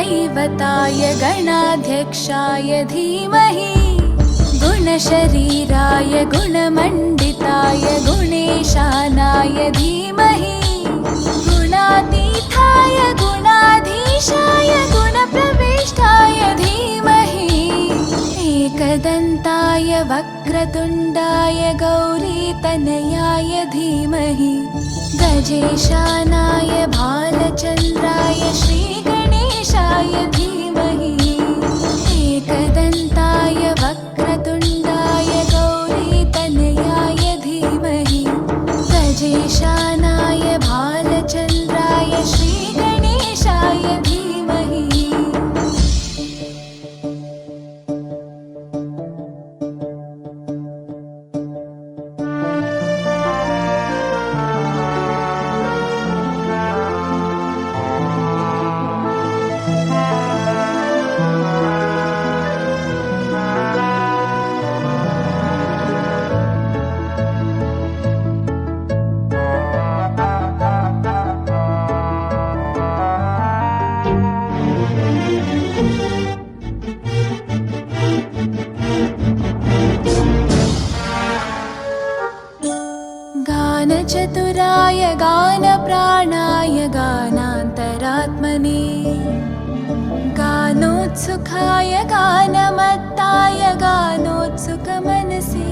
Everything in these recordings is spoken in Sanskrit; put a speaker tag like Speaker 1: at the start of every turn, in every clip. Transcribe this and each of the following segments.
Speaker 1: गुरुदैवताय गणाध्यक्षाय धीमहि गुणशरीराय गुणमण्डिताय गुणेशानाय धीमहि गुणातीताय गुणाधीशाय गुणप्रविष्टाय धीमहि एकदन्ताय वक्रतुण्डाय गौरीतनयाय धीमहि गजेशानाय भालचन्द्राय श्रीगणेशाय धीमहि एकदन्ताय वक्रतुण्डाय गौरीतनयाय धीमहि गजेशानाय भालचन्द्राय श्रीगणेशाय धीमहि। गानचतुराय गानप्राणाय गानान्तरात्मने गानोत्सुकाय गानमत्ताय गानोत्सुकमनसे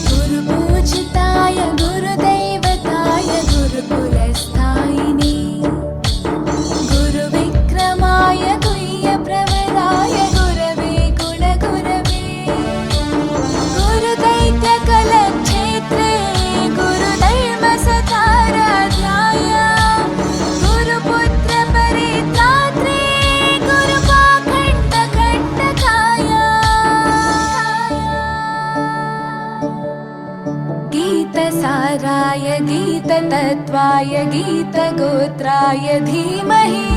Speaker 1: गुरुपूजिताय गुरुदैवताय गुरुकुलस्थायिने गुरुविक्रमाय गुह्यप्रवराय गुरवे गुणगुरवे गुरुदैत्यकलक्षेत्रे गुरुधर्मसताराध्याय गुरुपुत्रपरित्रात्रे गुरुपाखण्डकण्टकाय गीतसाराय गीततत्त्वाय गीतगोत्राय धीमहि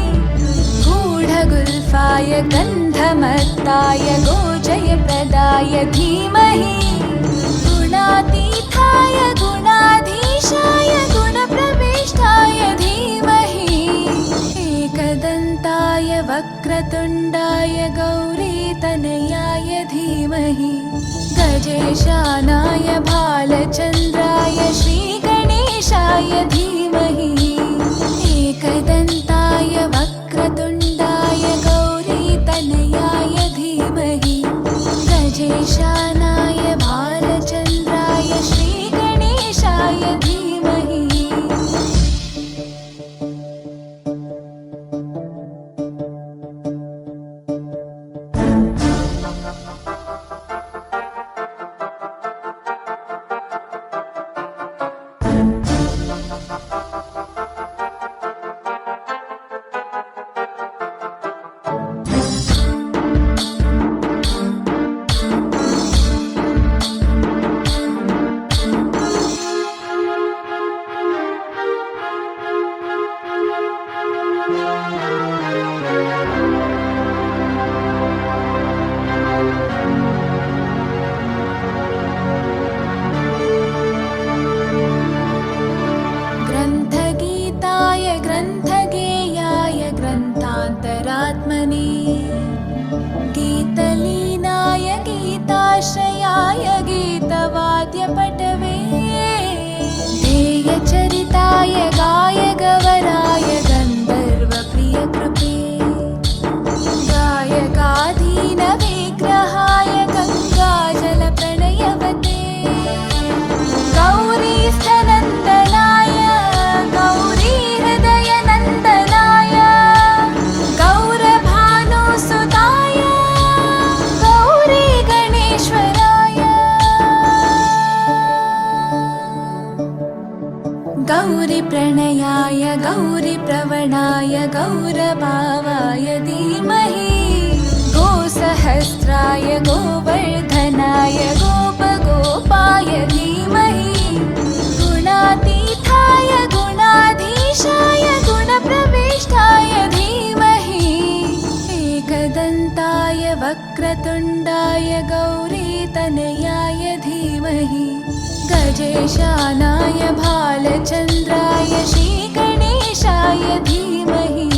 Speaker 1: गूढगुल्फाय गन्धमत्ताय गोजयप्रदाय धीमहि गुणातीताय गुणाधीशाय गुणप्रविष्टाय धीमहि एकदन्ताय वक्रतुण्डाय गौरीतनयाय धीमहि गजेशानाय भालचन्द्राय श्रीगणेशाय धीमहि एकदन्ताय वक्रतुण्डाय गौरीतनयाय धीमहि गजेशानाय भालचन्द्राय श्रीगणेशाय धीमहि। ग्रन्थगीताय ग्रन्थगेयाय ग्रन्थान्तरात्मने गीतलीनाय गीताश्रयाय गीतवाद्यपटवे ध्येयचरिताय गायगवराय गन्धर्वप्रियकृपे गायकाधीनविग्रहाय गङ्गाजलप्रणयवते गौरीस्थनन्दनाय गौरीहृदयनन्दनाय गौरभानुसुताय गौरीगणेश्वराय गौरीप्रणयाय गौरीप्रवणाय गौरभावाय धीमहि गोसहस्राय गोवर्धनाय गोपगोपाय धीमहि गुणातीताय गुणाधीशाय गुणप्रविष्टाय धीमहि एकदन्ताय वक्रतुण्डाय गौरीतनयाय धीमहि गजेशानाय भालचन्द्राय श्रीगणेशाय धीमहि